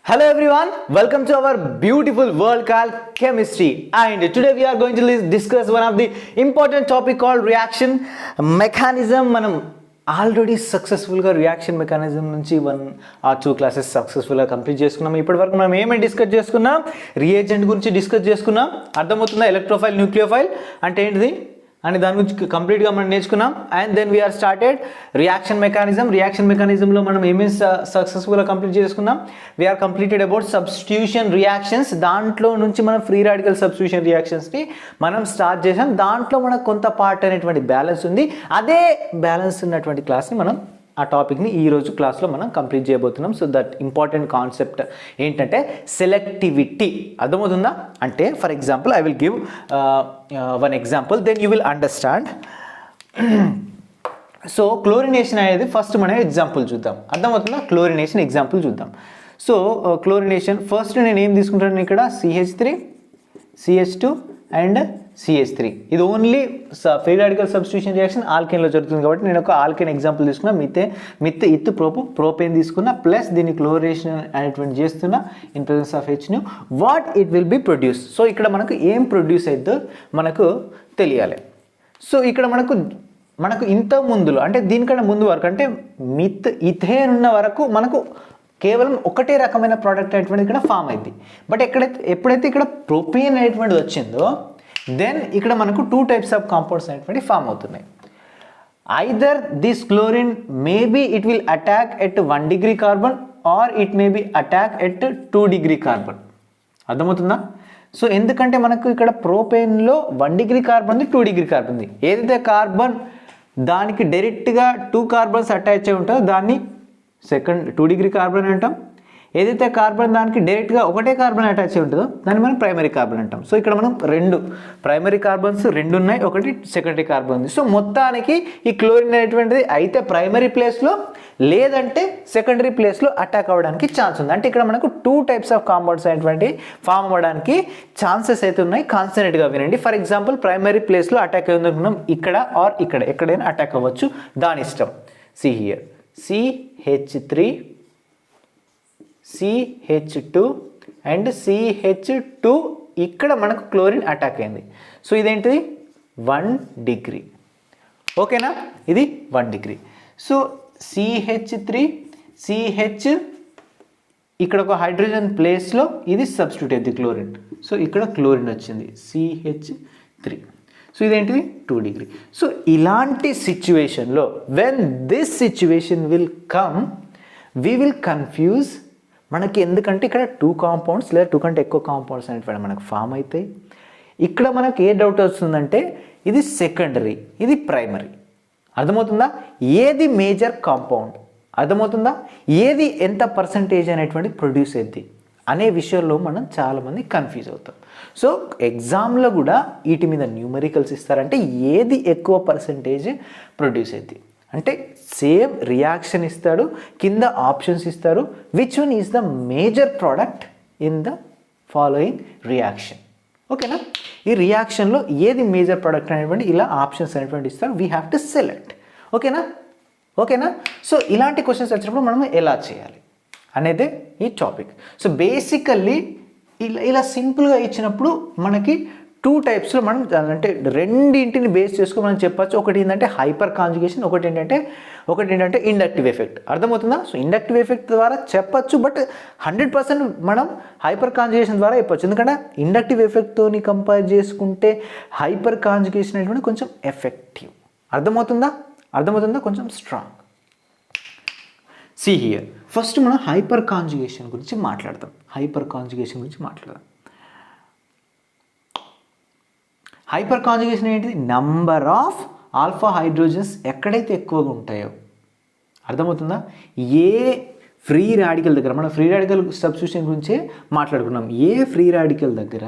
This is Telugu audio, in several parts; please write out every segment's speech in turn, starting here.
Hello everyone, welcome to our beautiful world called chemistry, and today we are going to discuss one of the important topic called reaction mechanism. మనం ఆల్రెడీ సక్సెస్ఫుల్గా రియాక్షన్ మెకానిజం నుంచి 1 or 2 క్లాసెస్ సక్సెస్ఫుల్గా కంప్లీట్ చేసుకున్నాం. ఇప్పటివరకు మనం ఏమేమి డిస్కస్ చేసుకున్నాం? రియేజెంట్ గురించి డిస్కస్ చేసుకున్నాం. అర్థమవుతుందా? ఎలక్ట్రోఫైల్, న్యూక్లియోఫైల్ అంటే ఏంటిది అని దాని గురించి కంప్లీట్గా మనం నేర్చుకున్నాం. And then we are started reaction మెకానిజంలో మనం ఏమేమి సక్సెస్ఫుల్గా కంప్లీట్ చేసుకున్నాం? We are completed about substitution reactions. దాంట్లో నుంచి మనం ఫ్రీ రాడికల్ సబ్స్టిట్యూషన్ రియాక్షన్స్ని మనం స్టార్ట్ చేసాం. దాంట్లో మనకు కొంత పార్ట్ అనేటువంటి బ్యాలెన్స్ ఉంది. అదే బ్యాలెన్స్ ఉన్నటువంటి క్లాస్ని మనం ఆ టాపిక్ని ఈరోజు క్లాస్లో మనం కంప్లీట్ చేయబోతున్నాం. సో దట్ ఇంపార్టెంట్ కాన్సెప్ట్ ఏంటంటే సెలెక్టివిటీ. అర్థమవుతుందా? అంటే for example I will give one example, then you will understand. So chlorination అనేది ఫస్ట్ మనం ఎగ్జాంపుల్ చూద్దాం. అర్థమవుతుందా? క్లోరినేషన్ ఎగ్జాంపుల్ చూద్దాం. సో క్లోరినేషన్ ఫస్ట్ నేను ఏం తీసుకుంటాను ఇక్కడ? CH3, CH2 and CH3. ఇది only free radical substitution reaction ఆల్కేన్లో జరుగుతుంది కాబట్టి నేను ఒక ఆల్కేన్ ఎగ్జాంపుల్ తీసుకున్నా. ఇత్తు ప్రోపేన్ తీసుకున్నా, ప్లస్ దీన్ని క్లోరినేషన్ అనేటువంటి చేస్తున్నా in presence of HNO. What it will be produce. So ఇక్కడ మనకు ఏం ప్రొడ్యూస్ అవుతుందో మనకు తెలియాలి. సో ఇక్కడ మనకు ఇంత ముందులో అంటే దీనికన్నా ముందు వరకు అంటే ఇథేన్ ఉన్న వరకు మనకు కేవలం ఒకటే రకమైన ప్రోడక్ట్ అనేటువంటి ఇక్కడ ఫామ్ అయింది. బట్ ఎప్పుడైతే ఇక్కడ ప్రొపేన్ అనేటువంటిది వచ్చిందో దెన్ ఇక్కడ మనకు 2 types ఆఫ్ కాంపౌండ్స్ అనేటువంటి ఫామ్ అవుతున్నాయి. Either this chlorine maybe it will attack at 1 degree carbon or it may be attack at 2 degree carbon. అర్థమవుతుందా? సో ఎందుకంటే మనకు ఇక్కడ ప్రోపేన్లో 1 degree కార్బన్ ఉంది, 2 degree కార్బన్ ఉంది. ఏదైతే కార్బన్ దానికి డైరెక్ట్గా 2 కార్బన్స్ అటాచ్ అయి ఉంటుందో దాన్ని 2 degree కార్బన్ అంటాం. ఏదైతే కార్బన్ దానికి డైరెక్ట్గా ఒకటే కార్బన్ అటాచ్ అయి ఉంటుందో దాన్ని మనం ప్రైమరీ కార్బన్ అంటాం. సో ఇక్కడ మనం 2 ప్రైమరీ కార్బన్స్ 2 ఉన్నాయి, ఒకటి సెకండరీ కార్బన్ ఉంది. సో మొత్తానికి ఈ క్లోరిన్ అనేటువంటిది అయితే ప్రైమరీ ప్లేస్లో లేదంటే సెకండరీ ప్లేస్లో అటాక్ అవ్వడానికి ఛాన్స్ ఉంది. అంటే ఇక్కడ మనకు 2 types ఆఫ్ కాంపౌండ్స్ అనేటువంటి ఫామ్ అవ్వడానికి ఛాన్సెస్ అయితే ఉన్నాయి. కాన్సన్ట్రేట్గా వినండి. ఫర్ ఎగ్జాంపుల్ ప్రైమరీ ప్లేస్లో అటాక్ అయి ఉందనుకున్నాం, ఇక్కడ ఆర్ ఇక్కడ ఎక్కడైనా అటాక్ అవ్వచ్చు, దాని ఇష్టం. See here CH3, CH2 and CH2 ఇక్కడ మనకు క్లోరిన్ అటాక్ అయింది. సో ఇదేంటిది 1 degree. ఓకేనా? ఇది 1 degree. సో CH3 CH ఇక్కడ ఒక హైడ్రోజన్ ప్లేస్లో ఇది సబ్స్టిట్యూట్ అయింది క్లోరిన్. సో ఇక్కడ క్లోరిన్ వచ్చింది CH3. సో ఇదేంటిది 2 degree. సో ఇలాంటి సిచ్యువేషన్లో when this situation will come we will confuse. మనకి ఎందుకంటే ఇక్కడ 2 కాంపౌండ్స్ లేదా 2 కంటే ఎక్కువ కాంపౌండ్స్ అనేటువంటి మనకు ఫామ్ అవుతాయి. ఇక్కడ మనకు ఏ డౌట్ వస్తుందంటే ఇది సెకండరీ, ఇది ప్రైమరీ. అర్థమవుతుందా? ఏది మేజర్ కాంపౌండ్? అర్థమవుతుందా? ఏది ఎంత పర్సంటేజ్ అనేటువంటి ప్రొడ్యూస్ అవుతుంది అనే విషయంలో మనం చాలామంది కన్ఫ్యూజ్ అవుతాం. సో ఎగ్జామ్లో కూడా వీటి మీద న్యూమరికల్స్ ఇస్తారంటే ఏది ఎక్కువ పర్సంటేజ్ ప్రొడ్యూస్ అవుతుంది అంటే సేమ్ రియాక్షన్ ఇస్తాడు, కింద ఆప్షన్స్ ఇస్తారు. Which one is the major product in the following reaction. ఓకేనా? ఈ రియాక్షన్లో ఏది మేజర్ ప్రోడక్ట్ అనేటువంటి ఇలా ఆప్షన్స్ అనేటువంటి ఇస్తారు. We have to select. ఓకేనా? సో ఇలాంటి క్వశ్చన్స్ వచ్చినప్పుడు మనం ఎలా చేయాలి అనేదే ఈ టాపిక్. సో బేసికల్లీ ఇలా సింపుల్గా ఇచ్చినప్పుడు మనకి 2 typesలో మనం అంటే రెండింటిని బేస్ చేసుకుని మనం చెప్పచ్చు. ఒకటి ఏంటంటే హైపర్ కాంజుగేషన్, ఒకటి ఏంటంటే ఇండక్టివ్ ఎఫెక్ట్. అర్థమవుతుందా? సో ఇండక్టివ్ ఎఫెక్ట్ ద్వారా చెప్పచ్చు, బట్ 100% మనం హైపర్ కాంజుగేషన్ ద్వారా చెప్పచ్చు. ఎందుకంటే ఇండక్టివ్ ఎఫెక్ట్తోని కంపేర్ చేసుకుంటే హైపర్ కాంజుగేషన్ అనేటువంటి కొంచెం ఎఫెక్టివ్. అర్థమవుతుందా? కొంచెం స్ట్రాంగ్. సి హియర్ ఫస్ట్ మనం హైపర్ కాంజుగేషన్ గురించి మాట్లాడదాం. హైపర్ కాంజుగేషన్ ఏంటిది? నంబర్ ఆఫ్ ఆల్ఫా హైడ్రోజన్స్ ఎక్కడైతే ఎక్కువగా ఉంటాయో. అర్థమవుతుందా? ఏ ఫ్రీ రాడికల్ దగ్గర మనం ఫ్రీ రాడికల్ సబ్స్టిట్యూషన్ గురించే మాట్లాడుకున్నాం. ఏ ఫ్రీ రాడికల్ దగ్గర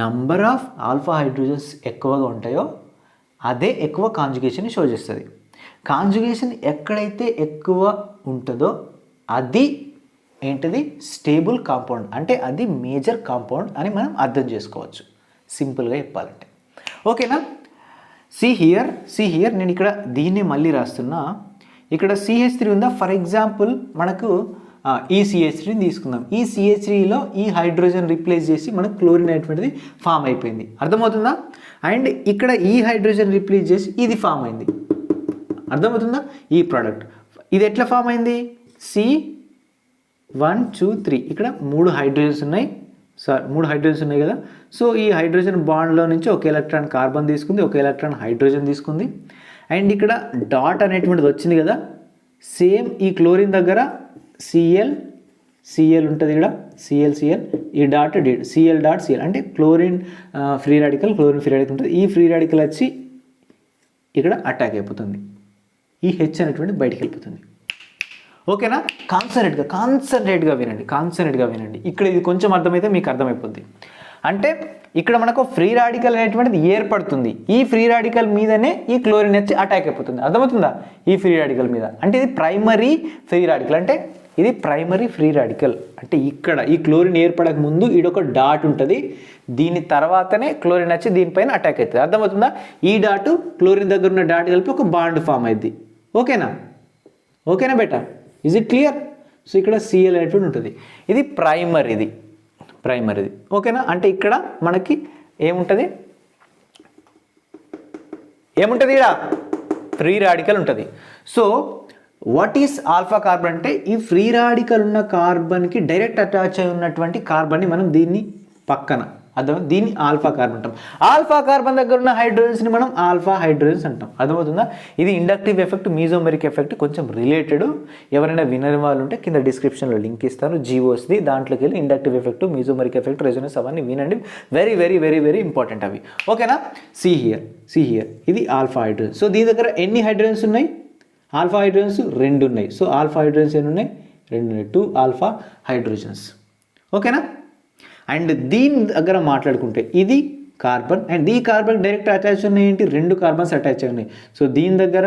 నంబర్ ఆఫ్ ఆల్ఫా హైడ్రోజన్స్ ఎక్కువగా ఉంటాయో అదే ఎక్కువ కాంజుగేషన్ని షో చేస్తుంది. కాంజుగేషన్ ఎక్కడైతే ఎక్కువ ఉంటుందో అది ఏంటిది? స్టేబుల్ కాంపౌండ్, అంటే అది మేజర్ కాంపౌండ్ అని మనం అర్థం చేసుకోవచ్చు సింపుల్గా చెప్పాలంటే. ఓకేనా? సి హియర్ నేను ఇక్కడ దీన్ని మళ్ళీ రాస్తున్నా. ఇక్కడ CH3 ఉందా? ఫర్ ఎగ్జాంపుల్ మనకు ఈ CH3 తీసుకుందాం. ఈ CH3లో ఈ హైడ్రోజన్ రీప్లేస్ చేసి మనకు క్లోరిన్ అనేటువంటిది ఫామ్ అయిపోయింది. అర్థమవుతుందా? అండ్ ఇక్కడ ఈ హైడ్రోజన్ రీప్లేస్ చేసి ఇది ఫామ్ అయింది. అర్థమవుతుందా? ఈ ప్రోడక్ట్ ఇది ఎట్లా ఫామ్ అయింది? C1 2 3 ఇక్కడ 3 హైడ్రోజన్స్ ఉన్నాయి. మూడు హైడ్రోజన్స్ ఉన్నాయి కదా. సో ఈ హైడ్రోజన్ బాండ్లో నుంచి ఒక ఎలక్ట్రాన్ కార్బన్ తీసుకుంది, ఒక ఎలక్ట్రాన్ హైడ్రోజన్ తీసుకుంది. అండ్ ఇక్కడ డాట్ అనేటువంటిది వచ్చింది కదా. సేమ్ ఈ క్లోరిన్ దగ్గర Cl ఉంటుంది ఇక్కడ, Cl ఈ డాట్ Cl అంటే క్లోరిన్ ఫ్రీ రాడికల్ ఉంటుంది. ఈ ఫ్రీ రాడికల్ వచ్చి ఇక్కడ అటాక్ అయిపోతుంది. ఈ H అనేటువంటి బయటికి వెళ్ళిపోతుంది. ఓకేనా? కాన్సన్ట్రేట్గా వినండి. ఇక్కడ ఇది కొంచెం అర్థమైతే మీకు అర్థమైపోద్ది. అంటే ఇక్కడ మనకు ఫ్రీ రాడికల్ అనేటువంటిది ఏర్పడుతుంది. ఈ ఫ్రీ రాడికల్ మీదనే ఈ క్లోరిన్ వచ్చి అటాక్ అయిపోతుంది. అర్థమవుతుందా? ఈ ఫ్రీ రాడికల్ మీద. అంటే ఇది ప్రైమరీ ఫ్రీ రాడికల్. అంటే ఇక్కడ ఈ క్లోరిన్ ఏర్పడక ముందు ఈడొక డాట్ ఉంటుంది. దీని తర్వాతనే క్లోరిన్ వచ్చి దీనిపైన అటాక్ అవుతుంది. అర్థమవుతుందా? ఈ డాటు క్లోరిన్ దగ్గర ఉన్న డాట్ కలిపి ఒక బాండ్ ఫామ్ అయింది. ఓకేనా బేటా? Is it clear? సో ఇక్కడ Cl అనేటువంటి ఉంటుంది. ఇది ప్రైమరీది. ఓకేనా? అంటే ఇక్కడ మనకి ఏముంటుంది ఇక్కడ ఫ్రీ రాడికల్ ఉంటుంది. So what is alpha carbon అంటే ఈ ఫ్రీ రాడికల్ ఉన్న కార్బన్కి డైరెక్ట్ అటాచ్ అయి ఉన్నటువంటి కార్బన్ని మనం దీన్ని పక్కన దీన్ని ఆల్ఫా కార్బన్ అంటాం. ఆల్ఫా కార్బన్ దగ్గర ఉన్న హైడ్రోజన్స్ని మనం ఆల్ఫా హైడ్రోజన్స్ అంటాం. అర్థమవుతుందా? ఇది ఇండక్టివ్ ఎఫెక్ట్, మీజోమెరిక్ ఎఫెక్ట్ కొంచెం రిలేటెడ్. ఎవరైనా వినని వాళ్ళు ఉంటే కింద డిస్క్రిప్షన్లో లింక్ ఇస్తాను, జీవోస్ది. దాంట్లోకి వెళ్ళి ఇండక్టివ్ ఎఫెక్ట్, మీజోమెరిక్ ఎఫెక్ట్, రెజొనెన్స్ అవన్నీ వినండి. Very very very very important అవి. ఓకేనా? సి హియర్ ఇది ఆల్ఫా హైడ్రోజన్. సో దీని దగ్గర ఎన్ని హైడ్రోజన్స్ ఉన్నాయి? ఆల్ఫా హైడ్రోజన్స్ 2 ఉన్నాయి. సో ఆల్ఫా హైడ్రోజన్స్ ఎన్ని ఉన్నాయి? 2 ఉన్నాయి. 2 ఆల్ఫా హైడ్రోజన్స్. ఓకేనా? అండ్ దీని దగ్గర మాట్లాడుకుంటే ఇది కార్బన్, అండ్ ఈ కార్బన్ డైరెక్ట్ అటాచ్ ఉన్నాయి ఏంటి? 2 కార్బన్స్ అటాచ్ ఉన్నాయి. సో దీని దగ్గర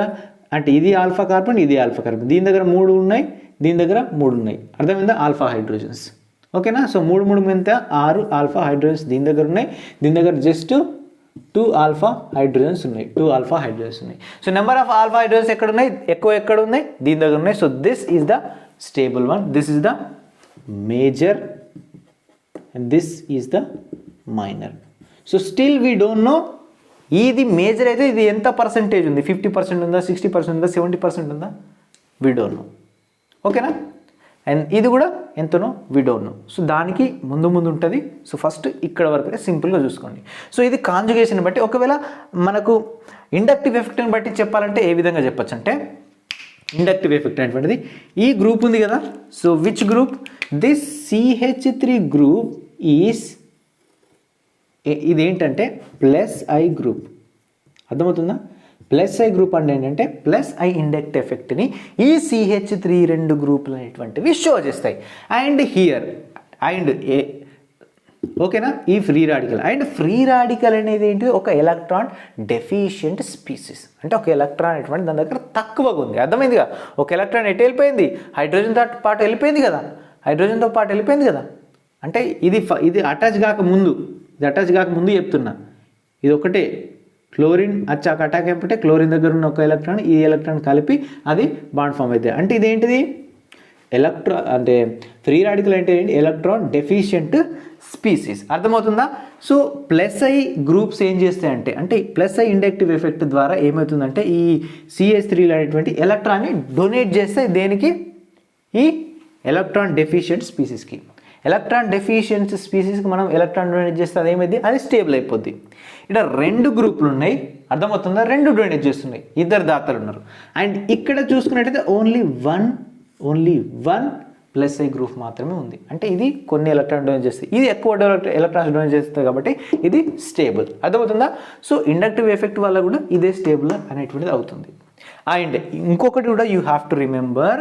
అంటే ఇది ఆల్ఫా కార్బన్, ఇది ఆల్ఫా కార్బన్. దీని దగ్గర 3 ఉన్నాయి, దీని దగ్గర 3 ఉన్నాయి. అర్థమైందా? Alpha hydrogens. ఓకేనా? సో 3 ఎంత? 6 ఆల్ఫా హైడ్రోజన్స్ దీని దగ్గర ఉన్నాయి. దీని దగ్గర జస్ట్ 2 ఆల్ఫా హైడ్రోజన్స్ ఉన్నాయి. So number of alpha hydrogens ఎక్కడ ఉన్నాయి? ఎక్కడ ఉన్నాయి? దీని దగ్గర ఉన్నాయి. So this is the stable one, this is the major, and this is the minor. So still we don't know ఇది మేజర్ అయితే ఇది ఎంత పర్సెంటేజ్ ఉంది? 50% ఉందా, 60% ఉందా, 70% ఉందా? we don't know. ఓకేనా? అండ్ ఇది కూడా ఎంతనో we don't know. సో దానికి ముందు ఉంటుంది. సో ఫస్ట్ ఇక్కడ వరకు సింపుల్గా చూసుకోండి. సో ఇది కాంజుగేషన్ బట్టి, ఒకవేళ మనకు ఇండక్టివ్ ఎఫెక్ట్ని బట్టి చెప్పాలంటే ఏ విధంగా చెప్పచ్చు అంటే, ఇండక్టివ్ ఎఫెక్ట్ అనేటువంటిది ఈ గ్రూప్ ఉంది కదా. So which group? This CH3 group is, ఇదేంటంటే +I గ్రూప్. అర్థమవుతుందా? +I గ్రూప్ అంటే ఏంటంటే +I ఇండక్ట్ ఎఫెక్ట్ని ఈ CH3 2 గ్రూపులు అనేటువంటివి షో చేస్తాయి. అండ్ హియర్ అండ్ ఓకేనా? ఈ free radical, and free radical అనేది ఏంటి? ఒక ఎలక్ట్రాన్ డెఫిషియంట్ స్పీసీస్. అంటే ఒక ఎలక్ట్రాన్ అనేటువంటి దాని దగ్గర తక్కువగా ఉంది. అర్థమైందిగా? ఒక ఎలక్ట్రాన్ ఎటు వెళ్ళిపోయింది? హైడ్రోజన్తో పాటు వెళ్ళిపోయింది కదా. అంటే ఇది అటాచ్ కాకముందు చెప్తున్నా. ఇది ఒకటే క్లోరిన్ అచ్చాక అటాక్ అయిపోతే క్లోరిన్ దగ్గర ఉన్న ఒక ఎలక్ట్రాన్ ఈ ఎలక్ట్రాన్ కలిపి అది బాండ్ ఫామ్ అవుతుంది. అంటే ఇదేంటిది? అంటే ఫ్రీ రాడికల్ అంటే ఏంటి? Electron deficient species. అర్థమవుతుందా? సో +I గ్రూప్స్ ఏం చేస్తాయంటే, అంటే +I ఇండక్టివ్ ఎఫెక్ట్ ద్వారా ఏమవుతుందంటే ఈ CH3 అనేటువంటి ఎలక్ట్రాన్ని డొనేట్ చేస్తే దేనికి? ఈ ఎలక్ట్రాన్ డెఫిషియంట్ స్పీసీస్కి. ఎలక్ట్రాన్ డెఫిషియెంట్ స్పీసీస్కి మనం ఎలక్ట్రాన్ డొనేట్ చేస్తే అదేమైంది? అది స్టేబుల్ అయిపోద్ది. ఇక్కడ 2 గ్రూపులు ఉన్నాయి. అర్థమవుతుందా? 2 డొనేట్ చేస్తున్నాయి, 2 దాతలు ఉన్నారు. అండ్ ఇక్కడ చూసుకున్నట్టయితే ఓన్లీ వన్ +I గ్రూప్ మాత్రమే ఉంది. అంటే ఇది కొన్ని ఎలక్ట్రాన్ డొనేట్ చేస్తాయి, ఇది ఎక్కువ ఎలక్ట్రాన్స్ డొనేట్ చేస్తుంది కాబట్టి ఇది స్టేబుల్. అర్థమవుతుందా? సో ఇండక్టివ్ ఎఫెక్ట్ వల్ల కూడా ఇదే స్టేబుల్ అనేటువంటిది అవుతుంది. అండ్ ఇంకొకటి కూడా you have to remember.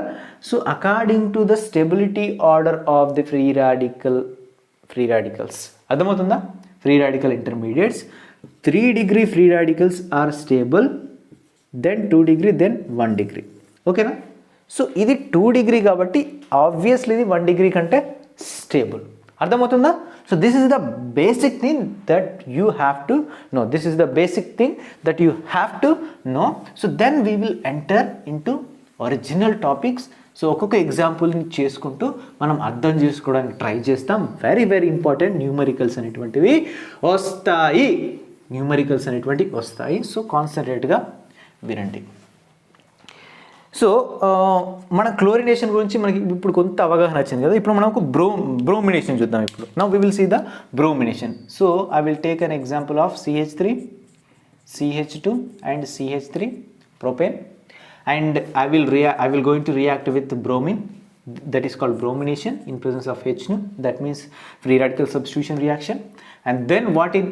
So according to the stability order of the free radicals. అర్థమవుతుందా? Free radical intermediates 3 degree free radicals are stable, then 2 degree, then 1 degree. ఓకేనా? సో ఇది 2 degree కాబట్టి ఆబ్వియస్లీ ఇది 1 degree కంటే స్టేబుల్. అర్థమవుతుందా? So this is the basic thing that you have to know. So then we will enter in to original topics. So ఒక్కొక్క ఎగ్జాంపుల్ని చేసుకుంటూ మనం అర్థం చేసుకోవడానికి ట్రై చేస్తాం. వెరీ వెరీ ఇంపార్టెంట్, న్యూమరికల్స్ అనేటువంటివి వస్తాయి. సో కాన్సన్ట్రేట్గా వినండి. సో మన క్లోరినేషన్ గురించి మనకి ఇప్పుడు కొంత అవగాహన వచ్చింది కదా. ఇప్పుడు మనకు బ్రోమినేషన్ చూద్దాం. ఇప్పుడు now we will see the bromination. So I will take an example of CH3, CH2 and CH3 propane, and I will going to react with bromine. That is called bromination in presence of H2. That means free radical substitution reaction. And then what in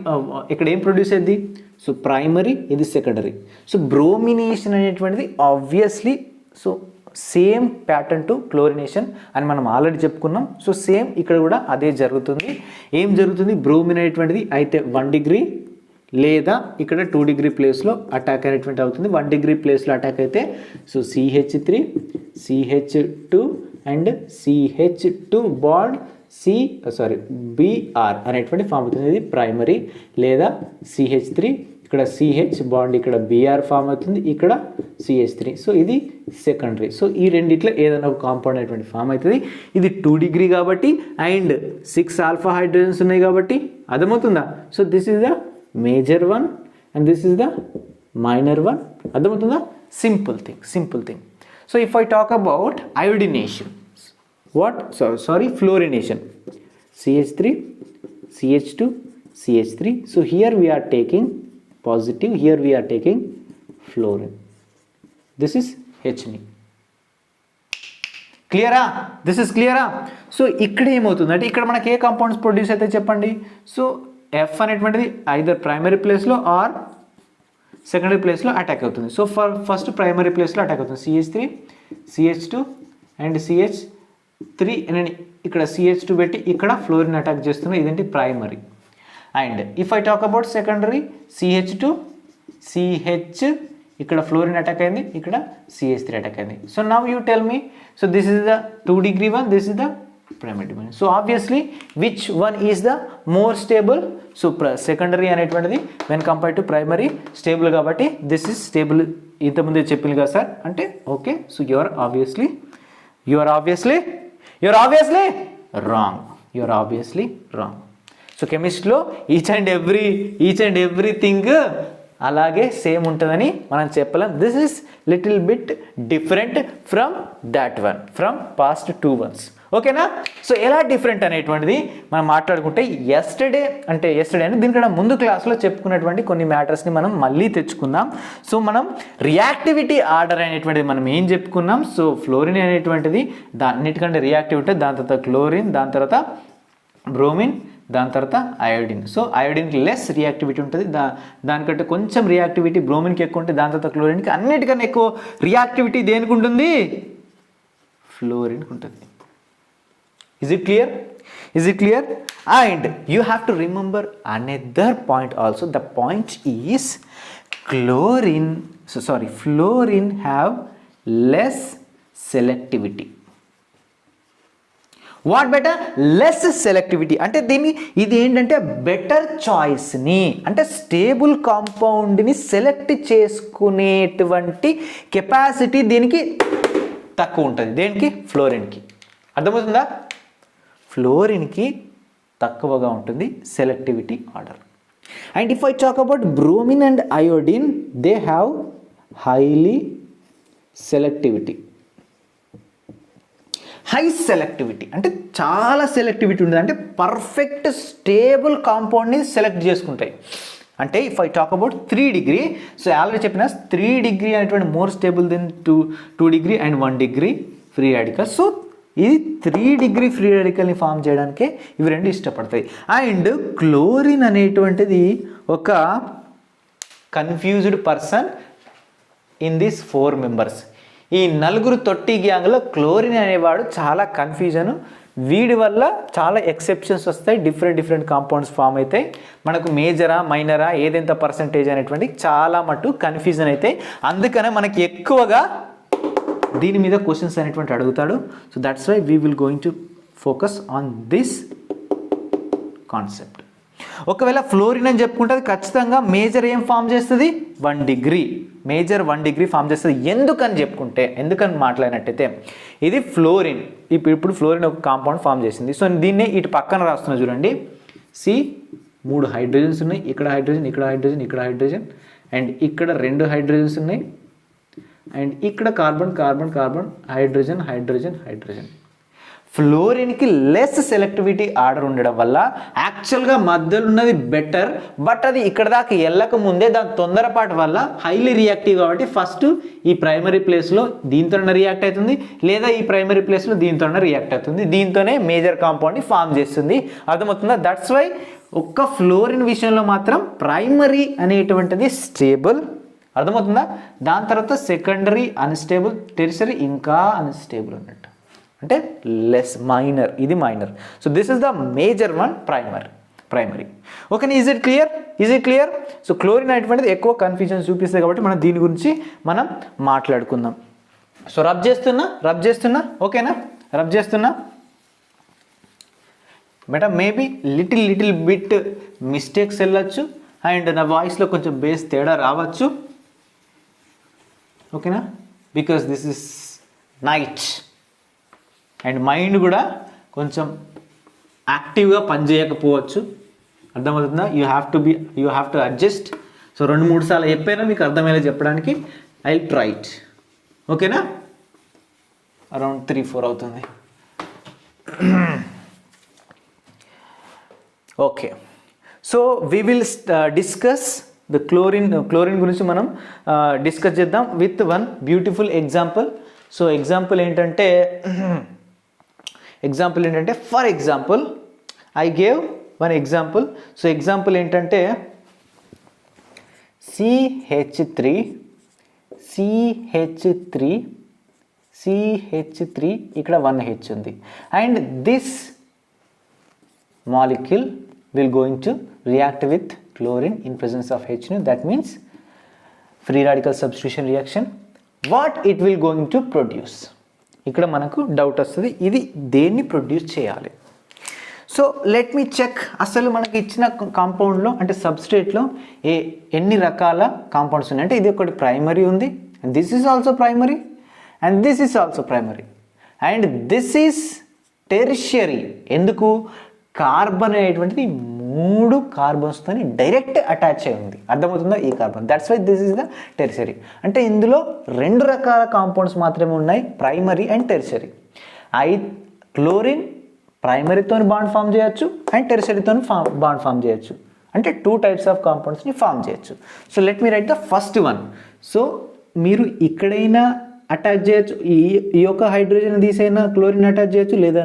ఇక్కడ ఏం ప్రొడ్యూస్ అయ్యింది? సో ప్రైమరీ, ఇది సెకండరీ. సో బ్రోమినేషన్ అనేటువంటిది obviously so same pattern to chlorination అని మనం ఆల్రెడీ చెప్పుకున్నాం. సో సేమ్ ఇక్కడ కూడా అదే జరుగుతుంది. ఏం జరుగుతుంది? బ్రోమిన్ అనేటువంటిది అయితే 1 డిగ్రీ లేదా ఇక్కడ 2 డిగ్రీ ప్లేస్లో అటాక్ అనేటువంటి అవుతుంది. 1 డిగ్రీ ప్లేస్లో అటాక్ అయితే so CH3, CH2 and CH2 bond Br అనేటువంటి ఫామ్ అవుతుంది. ఇది ప్రైమరీ. లేదా CH3 ఇక్కడ CH బాండ్ ఇక్కడ Br ఫామ్ అవుతుంది, ఇక్కడ CH3. సో ఇది సెకండరీ. సో ఈ రెండిట్లో ఏదైనా ఒక కాంపౌండ్ అనేటువంటి ఫామ్ అవుతుంది. ఇది 2 డిగ్రీ కాబట్టి అండ్ 6 ఆల్ఫా హైడ్రోజన్స్ ఉన్నాయి కాబట్టి అర్థమవుతుందా? So this is the major one and this is the minor one. అర్థమవుతుందా? Simple thing. So if I talk about iodination, fluorination, CH3, CH2, CH3. So here we are taking positive, here we are taking fluorine. This is Hne. క్లియరా? దిస్ ఇస్ క్లియరా? సో ఇక్కడ ఏమవుతుందంటే ఇక్కడ మనకి ఏ కాంపౌండ్స్ ప్రొడ్యూస్ అయితే చెప్పండి. సో F అనేటువంటిది ఐదర్ ప్రైమరీ ప్లేస్లో ఆర్ సెకండరీ ప్లేస్లో అటాక్ అవుతుంది. సో ఫస్ట్ ప్రైమరీ ప్లేస్లో అటాక్ అవుతుంది. CH3, CH2 అండ్ CH3 అని ఇక్కడ CH2 పెట్టి ఇక్కడ ఫ్లోరిన్ అటాక్ చేస్తుంది. ఇదేంటి? Primary. And if I talk about secondary, CH2, CH ఇక్కడ ఫ్లోరిన్ అటాక్ అయింది, ఇక్కడ CH3 అటాక్ అయింది. So now you tell me, so this is the 2 degree one, this is the primary one. So obviously which one is the more stable? So secondary అనేటువంటిది when compare to primary stable కాబట్టి దిస్ ఇస్ స్టేబుల్. ఇంతకుముందే చెప్పింది కదా సార్ అంటే okay. So you are obviously wrong. So కెమిస్ట్రీలో ఈచ్ అండ్ ఎవ్రీథింగ్ అలాగే సేమ్ ఉంటుందని మనం చెప్పలేం. This is little bit different from that one, from past 2 ones. ఓకేనా? సో ఎలా డిఫరెంట్ అనేటువంటిది మనం మాట్లాడుకుంటే ఎస్టర్డే అంటే దీనికన్నా ముందు క్లాస్లో చెప్పుకున్నటువంటి కొన్ని మ్యాటర్స్ని మనం మళ్ళీ తెచ్చుకుందాం. సో మనం రియాక్టివిటీ ఆర్డర్ అనేటువంటిది మనం ఏం చెప్పుకున్నాం? సో ఫ్లోరిన్ అనేటువంటిది అన్నిటికంటే రియాక్టివ్ ఉంటుంది, దాని తర్వాత క్లోరిన్, దాని తర్వాత బ్రోమిన్, దాని తర్వాత అయోడిన్. సో అయోడిన్కి లెస్ రియాక్టివిటీ ఉంటుంది, దానికంటే కొంచెం రియాక్టివిటీ బ్రోమిన్కి ఎక్కువ ఉంటుంది, దాని తర్వాత క్లోరిన్కి. అన్నిటికన్నా ఎక్కువ రియాక్టివిటీ దేనికి ఉంటుంది? ఫ్లోరిన్కి ఉంటుంది. Is it clear? And you have to remember another point also. The point is fluorine have less selectivity. What better? Less selectivity. అంటే ఇది ఏంటంటే బెటర్ చాయిస్ని అంటే స్టేబుల్ కాంపౌండ్ని సెలెక్ట్ చేసుకునేటువంటి కెపాసిటీ దీనికి తక్కువ ఉంటుంది. దేనికి? ఫ్లోరిన్కి. అర్థమవుతుందా? ఫ్లోరిన్కి తక్కువగా ఉంటుంది selectivity order. And if I talk about bromine and iodine, they have high selectivity అంటే చాలా సెలెక్టివిటీ ఉంటుంది. అంటే పర్ఫెక్ట్ స్టేబుల్ కాంపౌండ్ని సెలెక్ట్ చేసుకుంటాయి. అంటే if I talk about 3 degree, so already చెప్పిన 3 డిగ్రీ అనేటువంటి more stable then 2 degree and 1 degree free radical. So ఇది 3 డిగ్రీ ఫ్రీ రాడికల్ని ఫామ్ చేయడానికే ఇవి రెండు ఇష్టపడతాయి. అండ్ క్లోరిన్ అనేటువంటిది ఒక confused person in this 4 members. ఈ 4 తొట్టి గ్యాంగ్లో క్లోరిన్ అనేవాడు చాలా కన్ఫ్యూజన్. వీడి వల్ల చాలా ఎక్సెప్షన్స్ వస్తాయి, డిఫరెంట్ కాంపౌండ్స్ ఫామ్ అవుతాయి. మనకు మేజరా మైనరా ఏదెంత పర్సంటేజ్ అనేటువంటి చాలా మటు కన్ఫ్యూజన్ అవుతాయి. అందుకనే మనకి ఎక్కువగా దీని మీద క్వశ్చన్స్ అనేటువంటి అడుగుతాడు. So that's why we will going to focus on this concept. ఒకవేళ ఫ్లోరిన్ అని చెప్పుకుంటే ఖచ్చితంగా మేజర్ ఏం ఫామ్ చేస్తుంది? 1 డిగ్రీ మేజర్ 1 డిగ్రీ ఫామ్ చేస్తుంది. ఎందుకని మాట్లాడినట్టయితే ఇది ఫ్లోరిన్. ఇప్పుడు ఫ్లోరిన్ ఒక కాంపౌండ్ ఫామ్ చేసింది. సో దీన్నే ఇటు పక్కన రాస్తున్నా చూడండి. సి 3 హైడ్రోజన్స్ ఉన్నాయి, ఇక్కడ హైడ్రోజన్, ఇక్కడ హైడ్రోజన్, ఇక్కడ హైడ్రోజన్, అండ్ ఇక్కడ 2 హైడ్రోజన్స్ ఉన్నాయి, అండ్ ఇక్కడ carbon carbon carbon, hydrogen hydrogen hydrogen. ఫ్లోరిన్కి లెస్ సెలెక్టివిటీ ఆర్డర్ ఉండడం వల్ల యాక్చువల్గా మధ్యలో ఉన్నది బెటర్, బట్ అది ఇక్కడ దాకా వెళ్ళక ముందే దాని తొందరపాటు వల్ల హైలీ రియాక్టివ్ కాబట్టి ఫస్ట్ ఈ ప్రైమరీ ప్లేస్లో దీంతోనే రియాక్ట్ అవుతుంది, లేదా ఈ ప్రైమరీ ప్లేస్లో దీంతోనే రియాక్ట్ అవుతుంది. దీంతోనే మేజర్ కాంపౌండ్ని ఫామ్ చేస్తుంది. అర్థమవుతుందా? దట్స్ వై ఒక్క ఫ్లోరిన్ విషయంలో మాత్రం ప్రైమరీ అనేటువంటిది స్టేబుల్. అర్థమవుతుందా? దాని తర్వాత సెకండరీ అన్స్టేబుల్, టెర్షరీ ఇంకా అన్స్టేబుల్ అన్నట్టు, అంటే లెస్ మైనర్, ఇది minor. So this is the major one primary. Okay, is it clear? So chlorine అనేటువంటిది ఎక్కువ కన్ఫ్యూజన్ చూపిస్తుంది కాబట్టి మనం దీని గురించి మనం మాట్లాడుకుందాం. సో రబ్ చేస్తున్నా ఓకేనా? రబ్ చేస్తున్నా బేటా, మేబీ లిటిల్ బిట్ మిస్టేక్స్ వెళ్ళచ్చు, అండ్ నా వాయిస్లో కొంచెం బేస్ తేడా రావచ్చు. ఓకేనా? Because this is night and mind కూడా కొంచెం యాక్టివ్గా పనిచేయకపోవచ్చు. అర్థమవుతుందా? You have to adjust. So 2-3 సార్లు చెప్పైనా మీకు అర్థమయ్యేలా చెప్పడానికి ఐ విల్ ట్రై ఇట్. ఓకేనా? అరౌండ్ 3-4 అవుతుంది. Okay, so we will discuss the chlorine గురించి మనం డిస్కస్ చేద్దాం with one beautiful example. So example ఏంటంటే for example I gave one example. So example ఏంటంటే CH3 ఇక్కడ 1H ఉంది, and this molecule will going to react with chlorine in presence of H. That means free radical substitution reaction. What it will going to produce? ఇక్కడ మనకు డౌట్ వస్తుంది, ఇది దేన్ని ప్రొడ్యూస్ చేయాలి. So let me check. అసలు మనకి ఇచ్చిన కాంపౌండ్లో అంటే సబ్స్ట్రేట్లో ఎన్ని రకాల కాంపౌండ్స్ ఉన్నాయి అంటే ఇది ఒకటి ప్రైమరీ ఉంది, and this is also primary, and this is also primary, and this is tertiary. ఎందుకు? కార్బన్ అనేటువంటిది 3 కార్బన్స్తో డైరెక్ట్ అటాచ్ అయి ఉంది. అర్థమవుతుందా? ఈ carbon. That's why this is the tertiary. అంటే ఇందులో 2 రకాల కాంపౌండ్స్ మాత్రమే ఉన్నాయి, ప్రైమరీ అండ్ టెర్షరీ. క్లోరిన్ ప్రైమరీతో బాండ్ ఫామ్ చేయొచ్చు అండ్ టెర్షరీతో బాండ్ ఫామ్ చేయొచ్చు, అంటే 2 టైప్స్ ఆఫ్ కాంపౌండ్స్ని ఫామ్ చేయొచ్చు. So let me write the first one. So మీరు ఇక్కడైనా అటాచ్ చేయొచ్చు, ఈ యొక్క హైడ్రోజన్ తీసైనా క్లోరిన్ అటాచ్ చేయొచ్చు, లేదా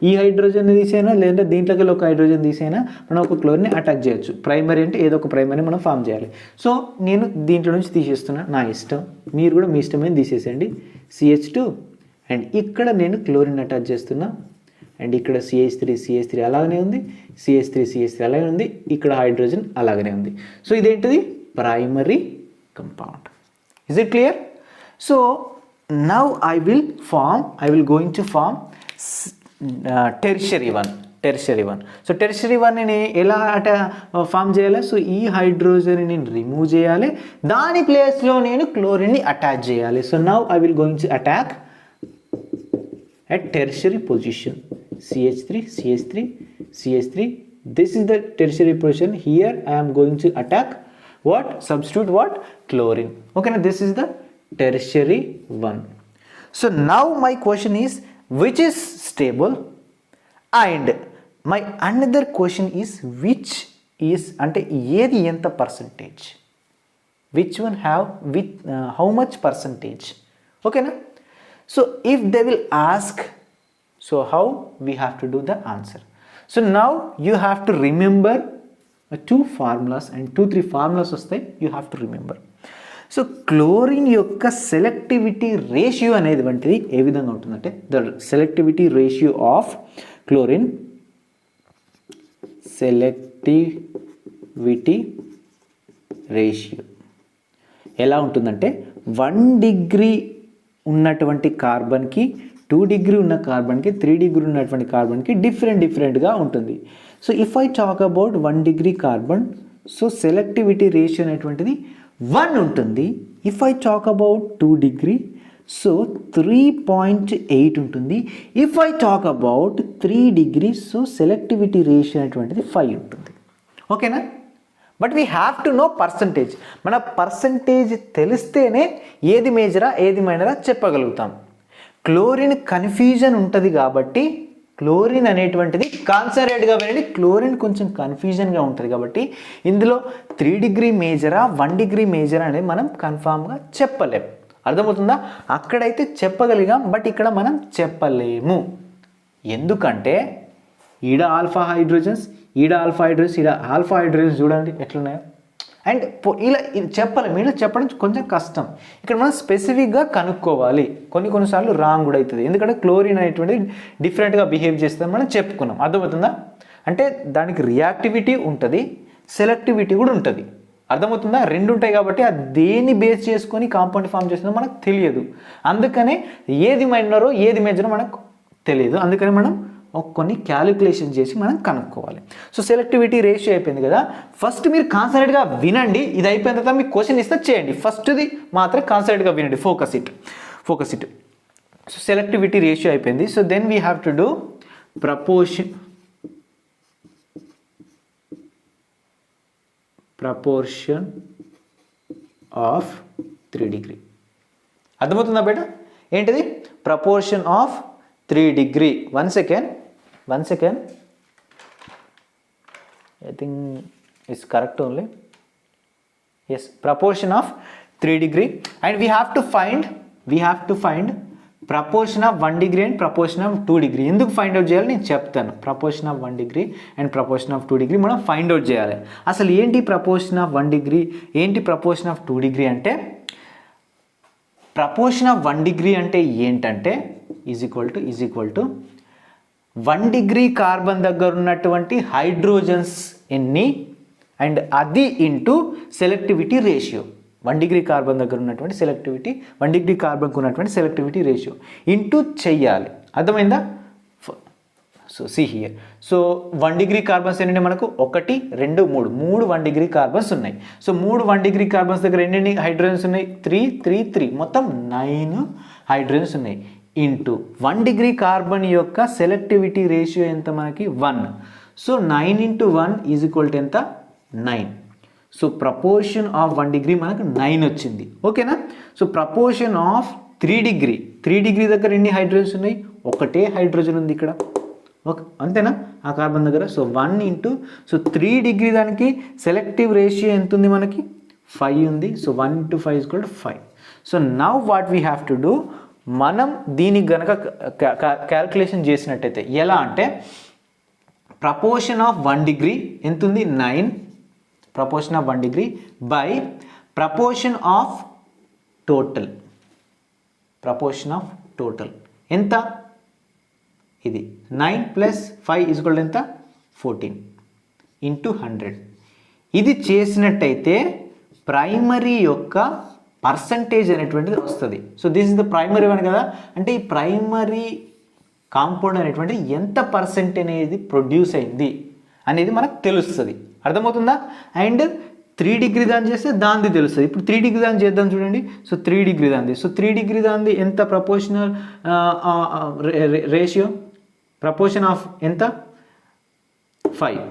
ఈ హైడ్రోజన్ తీసైనా, లేదా దీంట్లోకి ఒక హైడ్రోజన్ తీసైనా మనం ఒక క్లోరిన్ అటాచ్ చేయొచ్చు. ప్రైమరీ అంటే ఏదో ఒక ప్రైమరీ మనం ఫామ్ చేయాలి. సో నేను దీంట్లో నుంచి తీసేస్తున్నా, నా ఇష్టం, మీరు కూడా మీ ఇష్టమైన తీసేసేయండి. CH2 అండ్ ఇక్కడ నేను క్లోరిన్ అటాచ్ చేస్తున్నా, అండ్ ఇక్కడ CH3 అలాగనే ఉంది, CH3 అలాగే ఉంది, ఇక్కడ హైడ్రోజన్ అలాగనే ఉంది. సో ఇదేంటిది? Primary compound. Is it clear? So now I will going to form tertiary one. So tertiary one నేను ఎలా ఫామ్ చేయాలి? సో ఈ హైడ్రోజన్ నేను రిమూవ్ చేయాలి, దాని ప్లేస్లో నేను క్లోరిన్ని అటాచ్ చేయాలి. So now I will going to attack at tertiary position. CH3 this is the tertiary position. Here I am going to attack what? Substitute what? Chlorine. Okay, now this is the tertiary one. So now my question is, which is stable? And my another question is, which is ante ఏది ఎంత percentage? Which one have with how much percentage? Okay na? So if they will ask, so how we have to do the answer? So now you have to remember 2 formulas and 2-3 formulas వస్తాయి, you have to remember. So chlorine యొక్క సెలెక్టివిటీ రేషియో అనేది వంటిది ఏ విధంగా ఉంటుందంటే, the selectivity ratio of chlorine, selectivity ratio ఎలా ఉంటుందంటే 1 డిగ్రీ ఉన్నటువంటి కార్బన్కి 2 డిగ్రీ ఉన్న కార్బన్కి 3 డిగ్రీ ఉన్నటువంటి కార్బన్కి డిఫరెంట్గా ఉంటుంది. So if I talk about 1 degree carbon, so selectivity ratio అనేటువంటిది 1 ఉంటుంది. If I talk about 2 degree so 3.8 ఉంటుంది. If I talk about 3 degree so selectivity ratio అనేటువంటిది 5 ఉంటుంది. ఓకేనా? But we have to no percentage. మన పర్సంటేజ్ తెలిస్తేనే ఏది మేజరా ఏది మైనరా చెప్పగలుగుతాం. క్లోరిన్ కన్ఫ్యూజన్ ఉంటుంది కాబట్టి క్లోరిన్ అనేటువంటిది కాన్సన్ట్రేట్గా వినండి, క్లోరిన్ కొంచెం కన్ఫ్యూజన్గా ఉంటుంది కాబట్టి ఇందులో 3 డిగ్రీ మేజరా 1 డిగ్రీ మేజరా అనేది మనం కన్ఫామ్గా చెప్పలేం. అర్థమవుతుందా? అక్కడైతే చెప్పగలిగాం, బట్ ఇక్కడ మనం చెప్పలేము. ఎందుకంటే ఈడ ఆల్ఫా హైడ్రోజన్స్, ఈడ ఆల్ఫా హైడ్రోజన్స్, ఈడ ఆల్ఫా హైడ్రోజన్స్ చూడండి ఎట్లున్నాయో. అండ్ ఇలా చెప్పలేము, ఇలా చెప్పడం కొంచెం కష్టం. ఇక్కడ మనం స్పెసిఫిక్గా కనుక్కోవాలి. కొన్నిసార్లు రాంగ్ కూడా అవుతుంది, ఎందుకంటే క్లోరిన్ అనేటువంటిది డిఫరెంట్గా బిహేవ్ చేస్తుందని మనం చెప్పుకున్నాం. అర్థమవుతుందా? అంటే దానికి రియాక్టివిటీ ఉంటుంది, సెలెక్టివిటీ కూడా ఉంటుంది. అర్థమవుతుందా? రెండు ఉంటాయి కాబట్టి అది దేన్ని బేస్ చేసుకొని కాంపౌండ్ ఫామ్ చేస్తుందో మనకు తెలియదు. అందుకనే ఏది మైనరో ఏది మేజరో మనకు తెలియదు. అందుకని మనం కొన్ని క్యాలిక్యులేషన్ చేసి మనం కనుక్కోవాలి. సో సెలెక్టివిటీ రేషియో అయిపోయింది కదా. ఫస్ట్ మీరు కాన్సన్ట్రేట్గా వినండి. ఇది అయిపోయిన తర్వాత మీకు క్వశ్చన్ ఇస్తే చేయండి. ఫస్ట్ది మాత్రం కాన్సన్ట్రేట్గా వినండి. Focus it. So selectivity ratio అయిపోయింది. So then we have to do proportion of 3 degree. అర్థమవుతుందా బేట? ఏంటిది? Proportion of 3 degree. One second I think it's correct only. Yes, proportion of 3 degree, and we have to find proportion of 1 degree and proportion of 2 degree. ఎందుకు ఫైండ్ అవుట్ చేయాలి నేను చెప్తాను. Proportion of 1 degree and proportion of 2 degree మనం ఫైండ్ అవుట్ చేయాలి. అసలు ఏంటి ప్రపోర్షన్ ఆఫ్ 1 డిగ్రీ, ఏంటి ప్రపోర్షన్ ఆఫ్ 2 డిగ్రీ అంటే, ప్రపోర్షన్ ఆఫ్ 1 డిగ్రీ అంటే ఏంటంటే is equal to 1 degree carbon దగ్గర ఉన్నటువంటి హైడ్రోజన్స్ ఎన్ని అండ్ అది into selectivity ratio. 1 degree carbon దగ్గర ఉన్నటువంటి సెలెక్టివిటీ, 1 డిగ్రీ కార్బన్కు ఉన్నటువంటి సెలెక్టివిటీ రేషియో ఇంటూ చెయ్యాలి. అర్థమైందా? So see here. So 1 degree carbons ఏంటంటే మనకు 1 2 3 1 డిగ్రీ కార్బన్స్ ఉన్నాయి. సో 3 1 డిగ్రీ కార్బన్స్ దగ్గర ఎన్ని హైడ్రోజన్స్ ఉన్నాయి? 3 మొత్తం 9 హైడ్రోజన్స్ ఉన్నాయి. ఇంటూ 1 డిగ్రీ కార్బన్ యొక్క సెలెక్టివిటీ రేషియో ఎంత మనకి? 1. So 9 into 1 is equal to ఎంత? 9. సో ప్రపోర్షన్ ఆఫ్ 1 డిగ్రీ మనకు 9 వచ్చింది. ఓకేనా? సో ప్రపోర్షన్ ఆఫ్ 3 డిగ్రీ దగ్గర ఎన్ని హైడ్రోజన్స్ ఉన్నాయి? ఒకటే హైడ్రోజన్ ఉంది ఇక్కడ. ఓకే, అంతేనా? ఆ కార్బన్ దగ్గర. సో 1 into 3 డిగ్రీ దానికి సెలెక్టివ్ రేషియో ఎంత ఉంది మనకి? 5 ఉంది. So 1 into 5 is equal to 5. So now what we have to do, మనం దీనికి గనక క్యాల్కులేషన్ చేసినట్టయితే ఎలా అంటే, ప్రపోర్షన్ ఆఫ్ 1 డిగ్రీ ఎంత ఉంది? 9. Proportion of 1 degree by proportion of total. Proportion of total ఎంత? ఇది 9 ప్లస్ 5 ఈజ్ ఈక్వల్ టు ఎంత? 14 ఇంటూ 100. ఇది చేసినట్టయితే ప్రైమరీ యొక్క పర్సంటేజ్ అనేటువంటిది వస్తుంది. So this is the primary one కదా. అంటే ఈ ప్రైమరీ కాంపౌండ్ అనేటువంటి ఎంత పర్సెంట్ అనేది ప్రొడ్యూస్ అయింది అనేది మనకు తెలుస్తుంది. అర్థమవుతుందా? అండ్ 3 డిగ్రీ దాన్ని చేస్తే దాన్ని తెలుస్తుంది. ఇప్పుడు 3 డిగ్రీ దాన్ని చేద్దాం చూడండి. సో 3 డిగ్రీ దాన్ని. సో 3 డిగ్రీ దాన్ని ఎంత ప్రపోర్షనల్ రేషియో? ప్రపోర్షన్ ఆఫ్ ఎంత? 5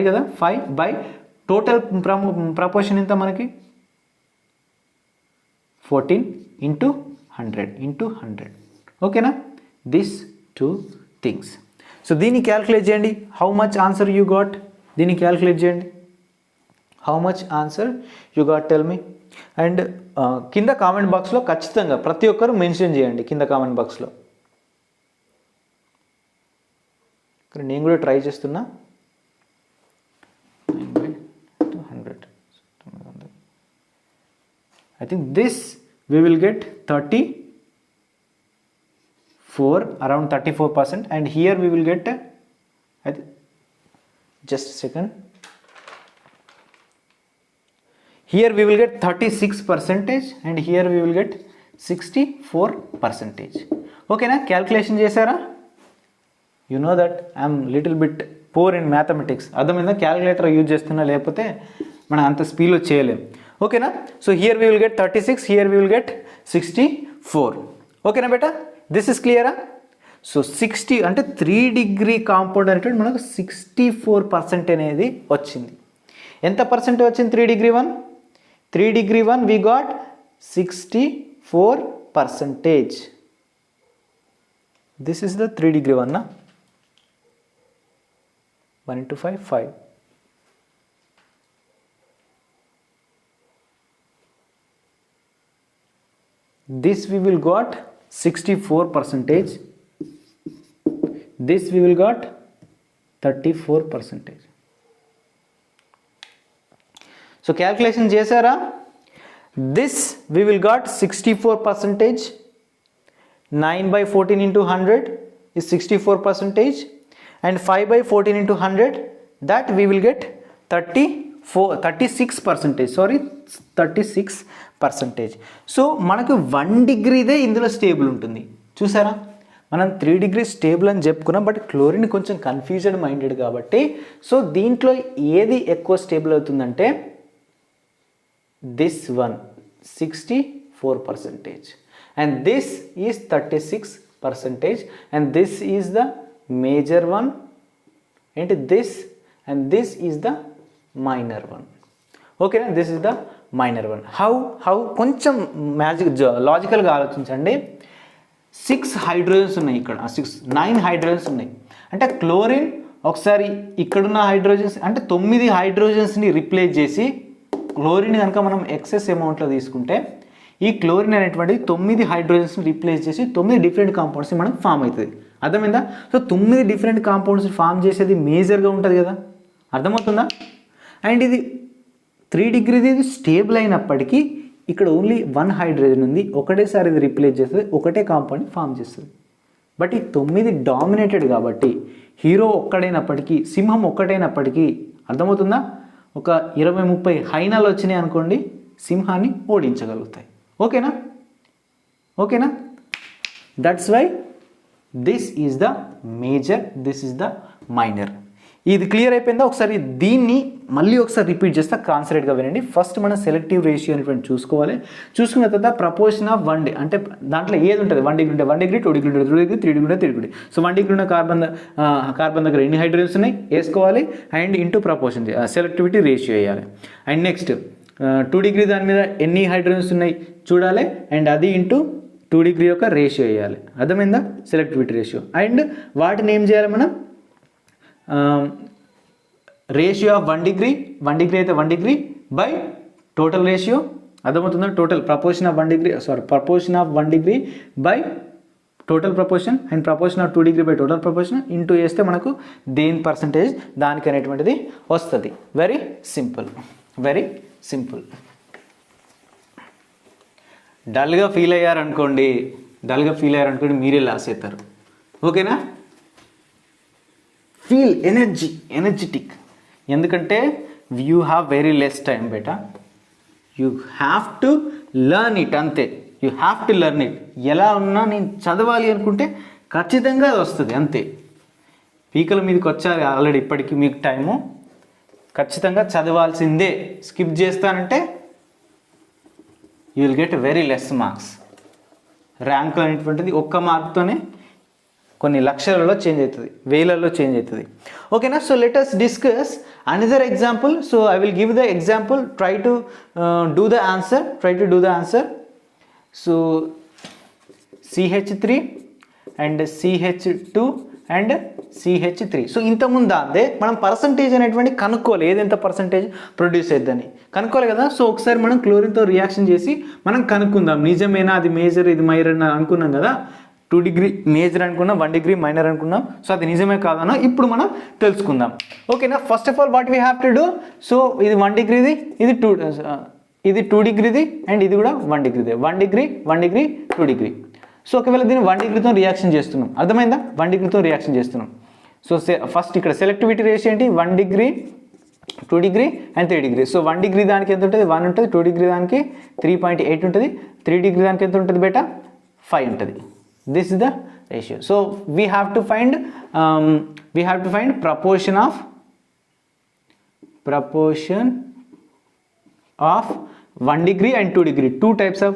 కదా. 5 బై టోటల్ ప్రపోర్షన్ ఎంత మనకి? 14 into 100. ఓకేనా? This 2 things. సో దీన్ని క్యాల్కులేట్ చేయండి. How much answer you got? దీన్ని క్యాల్కులేట్ చేయండి. How much answer you got tell me. And కింద కామెంట్ బాక్స్లో ఖచ్చితంగా ప్రతి ఒక్కరు మెన్షన్ చేయండి కింద కామెంట్ బాక్స్లో. ఇక్కడ నేను కూడా ట్రై చేస్తున్నా. 9/200. I think this we will get 34, around 34%, and here we will get just a second. Here we will get 36% and here we will get 64%. Okay na? Calculation chesara? You know that I am little bit poor in mathematics. అర్థమైందా? క్యాలిక్యులేటర్ యూజ్ చేస్తున్నా, లేకపోతే మనం అంత స్పీడ్లో చేయలేం. ఓకేనా. So here we will get 36, here we will get 64. ఓకేనా బేటా, దిస్ ఇస్ క్లియరా. సో 60 అంటే 3 డిగ్రీ కాంపౌండ్ అనేటువంటి మనకు 64% అనేది వచ్చింది. ఎంత పర్సెంట్ వచ్చింది 3 degree 1? 3 degree 1 we got 64%. This is the 3 degree 1 నా 1 into 5, 5. This we will got 64%. This we will got 34%. So calculation chesara. This we will got 64%. 9 by 14 into 100 is 64%. And 5 by 14 into 100, that we will get 36%. Sorry, 36%. So మనకు 1 డిగ్రీదే ఇందులో స్టేబుల్ ఉంటుంది. చూసారా, మనం 3 డిగ్రీ స్టేబుల్ అని చెప్పుకున్నాం, బట్ క్లోరిన్ కొంచెం కన్ఫ్యూజ్డ్ మైండెడ్ కాబట్టి సో దీంట్లో ఏది ఎక్కువ స్టేబుల్ అవుతుందంటే this one 64%, and this is 36%, and this is the major one, ఏంటి this, and this is the minor one. ఓకేనా, this is the minor one. How కొంచెం లాజికల్గా ఆలోచించండి. 6 హైడ్రోజన్స్ ఉన్నాయి ఇక్కడ, 9 హైడ్రోజన్స్ ఉన్నాయి. అంటే క్లోరిన్ ఒకసారి ఇక్కడున్న హైడ్రోజన్స్ అంటే 9 హైడ్రోజన్స్ని రిప్లేస్ చేసి క్లోరిన్ కనుక మనం ఎక్సెస్ అమౌంట్లో తీసుకుంటే ఈ క్లోరిన్ అనేటువంటి 9 హైడ్రోజన్స్ని రిప్లేస్ చేసి 9 డిఫరెంట్ కాంపౌండ్స్ని మనకు ఫామ్ అవుతుంది. అర్థమైందా. సో 9 డిఫరెంట్ కాంపౌండ్స్ ఫామ్ చేసేది మేజర్గా ఉంటుంది కదా, అర్థమవుతుందా. అండ్ ఇది 3 డిగ్రీది ఇది స్టేబుల్ అయినప్పటికీ ఇక్కడ ఓన్లీ 1 హైడ్రోజన్ ఉంది, ఒకటేసారి ఇది రిప్లేస్ చేస్తుంది, ఒకటే కాంపౌండ్ని ఫామ్ చేస్తుంది. బట్ ఈ 9 డామినేటెడ్ కాబట్టి హీరో ఒక్కడైనప్పటికీ, సింహం ఒక్కటైనప్పటికీ, అర్థమవుతుందా, ఒక 20-30 హైనాలు వచ్చినాయి అనుకోండి, సింహాన్ని ఓడించగలుగుతాయి. ఓకేనా, ఓకేనా. That's why this is the major, this is the minor. ఇది క్లియర్ అయిపోయిందా. ఒకసారి దీన్ని మళ్ళీ ఒకసారి రిపీట్ చేస్తా, కాన్సన్ట్రేట్గా వినండి. ఫస్ట్ మనం సెలెక్టివ్ రేషియో అనేటువంటి చూసుకోవాలి. చూసుకున్న తర్వాత ప్రపోర్షన్ ఆఫ్ 1 అంటే దాంట్లో ఏది ఉంటుంది, 1 డిగ్రీ ఉంటే 1 డిగ్రీ, 2 డిగ్రీ ఉంటే 2 డిగ్రీ, 3 డిగ్రీ ఉంటే 3 డిగ్రీ. సో 1 డిగ్రీ ఉన్న కార్బన్ దగ్గర ఎన్ని హైడ్రోజన్స్ ఉన్నాయి వేసుకోవాలి, and into proportion selectivity ratio వేయాలి. అండ్ నెక్స్ట్ 2 డిగ్రీ దాని మీద ఎన్ని హైడ్రోజన్స్ ఉన్నాయి చూడాలి, అండ్ అది ఇంటూ 2 డిగ్రీ యొక్క రేషియో వేయాలి. అర్థమైందా, సెలెక్టివిటీ రేషియో. అండ్ వాటిని ఏం చేయాలి మనం, రేషియో ఆఫ్ 1 డిగ్రీ అయితే 1 డిగ్రీ బై టోటల్ రేషియో, అర్థమవుతుందా, total proportion of 1 degree, proportion of 1 degree by total proportion, and proportion of 2 degree by total proportion into వేస్తే మనకు దేని పర్సంటేజ్ దానికి అనేటువంటిది వస్తుంది. Very simple, very simple. డల్గా ఫీల్ అయ్యారనుకోండి మీరే లాస్ అవుతారు. ఓకేనా. ఫీల్ ఎనర్జెటిక్, ఎందుకంటే you have very less time బేటా, you have to learn it, అంతే. You have to learn it. ఎలా ఉన్నా నేను చదవాలి అనుకుంటే ఖచ్చితంగా అది వస్తుంది, అంతే. పీకల మీదకి వచ్చారు ఆల్రెడీ, ఇప్పటికీ మీకు టైము, ఖచ్చితంగా చదవాల్సిందే. స్కిప్ చేస్తానంటే you will get very less marks. Rank అనేటువంటిది ఒక్క మార్క్తోనే కొన్ని లక్షలలో చేంజ్ అవుతుంది, వేలలో చేంజ్ అవుతుంది. ఓకేనా. So let us discuss another example. So I will give the example, try to do the answer. So CH3 and CH2 and CH3. So ఇంతకుముందు అదే మనం పర్సంటేజ్ అనేటువంటి కనుక్కోవాలి, ఏదెంత పర్సంటేజ్ ప్రొడ్యూస్ అవుతుందని కనుక్కోవాలి కదా. సో ఒకసారి మనం క్లోరిన్తో రియాక్షన్ చేసి మనం కనుక్కుందాం, నిజమేనా అది మేజర్ ఇది మైనర్ అని అనుకున్నాం కదా. 2 డిగ్రీ మేజర్ అనుకున్నాం, 1 డిగ్రీ మైనర్ అనుకున్నాం. సో అది నిజమే కాదనో ఇప్పుడు మనం తెలుసుకుందాం. ఓకేనా. First of all what we have to do, so ఇది 1 డిగ్రీది, ఇది 2 డిగ్రీది, అండ్ ఇది కూడా 1 డిగ్రీది. 1 డిగ్రీ 2 డిగ్రీ. సో ఒకవేళ దీన్ని 1 డిగ్రీతో రియాక్షన్ చేస్తున్నాం, అర్థమైందా, 1 డిగ్రీతో రియాక్షన్ చేస్తున్నాం. సో ఫస్ట్ ఇక్కడ సెలెక్టివిటీ రేషియో ఏంటి, 1 degree 2 degree and 3 degree. So 1 degree దానికి ఎంత ఉంటుంది, 1 ఉంటుంది. 2 డిగ్రీ దానికి 3.8 ఉంటుంది. 3 డిగ్రీ దానికి ఎంత ఉంటుంది బేటా, 5 ఉంటుంది. This is the ratio. So we have to find proportion of 1 degree and 2 degree, 2 types of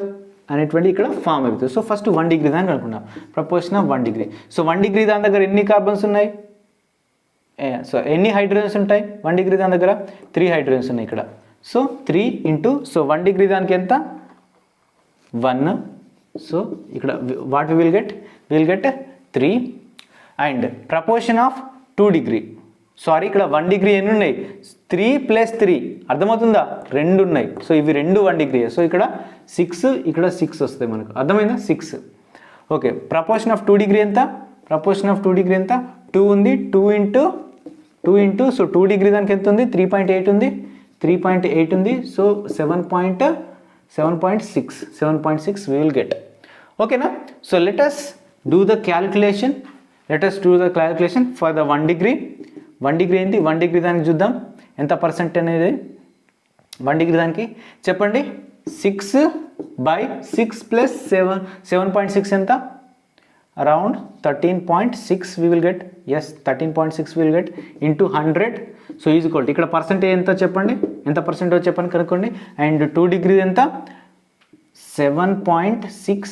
అనేటువంటి ఇక్కడ ఫామ్ అవుతుంది. సో ఫస్ట్ 1 degree దాన్ని కనుక్కున్నాం. Proportion of 1 degree. So 1 degree దాని దగ్గర ఎన్ని కార్బన్స్ ఉన్నాయి, సో ఎన్ని హైడ్రోజన్స్ ఉంటాయి 1 degree దాని దగ్గర 3 హైడ్రోజన్స్ ఉన్నాయి ఇక్కడ. సో 3 ఇంటూ, సో 1 degree దానికి ఎంత 1. సో ఇక్కడ what will get 3. And proportion of 2 degree, sorry ఇక్కడ 1 degree ఎన్ని ఉన్నాయి 3 + 3, అర్థమవుతుందా 2 ఉన్నాయి. సో ఇవి 2 1 degree. సో ఇక్కడ 6, ఇక్కడ 6 వస్తాయి మనకు, అర్థమైందా 6. ఓకే, ప్రపోర్షన్ ఆఫ్ 2 degree ఎంత, ప్రపోర్షన్ ఆఫ్ 2 degree ఎంత 2 ఉంది. 2 ఇంటూ సో 2 degree దానికి ఎంత ఉంది 3.8 ఉంది, 3.8 ఉంది. So 7.6 we will get. ఓకేనా. So let us do the calculation for the 1 degree. 1 degree ఏంటి, 1 degree దానికి చూద్దాం ఎంత పర్సెంట్ అనేది 1 degree దానికి చెప్పండి. 6/6 + 7.6 ఎంత, around 13.6 we will get. yes, 13.6 we will get into 100. So is equal to ఇక్కడ పర్సెంటేజ్ ఎంత చెప్పండి, ఎంత పర్సెంటేజ్ చెప్పండి కనుక్కోండి. అండ్ 2 degree ఎంత 7.6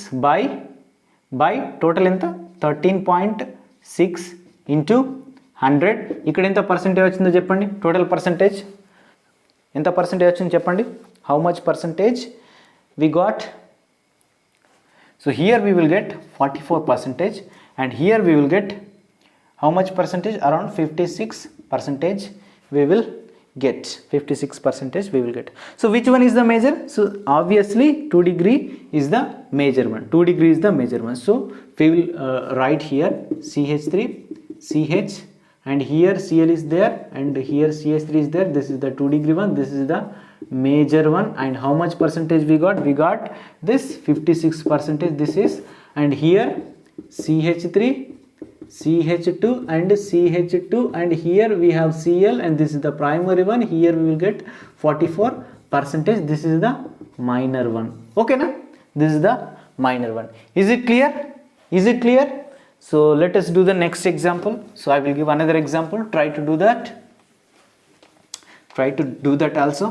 బై టోటల్ ఎంత 13.6 ఇంటూ 100. ఇక్కడ ఎంత పర్సెంటేజ్ వచ్చిందో చెప్పండి, టోటల్ పర్సెంటేజ్ ఎంత పర్సెంటేజ్ వచ్చిందో చెప్పండి. How much percentage we got? So here we will get 44%, and here we will get how much percentage, around 56% we will get. 56% we will get. So which one is the major? So obviously 2 degree is the major one. 2 degree is the major one. So we will write here CH3, CH, and here Cl is there, and here CH3 is there. This is the 2 degree one, this is the major one. And how much percentage we got this 56%, this is. And here CH3, CH2 and CH2, and here we have Cl, and this is the primary one. Here we will get 44%, this is the minor one. Okay na, this is the minor one. Is it clear? So let us do the next example. So I will give another example. Try to do that also.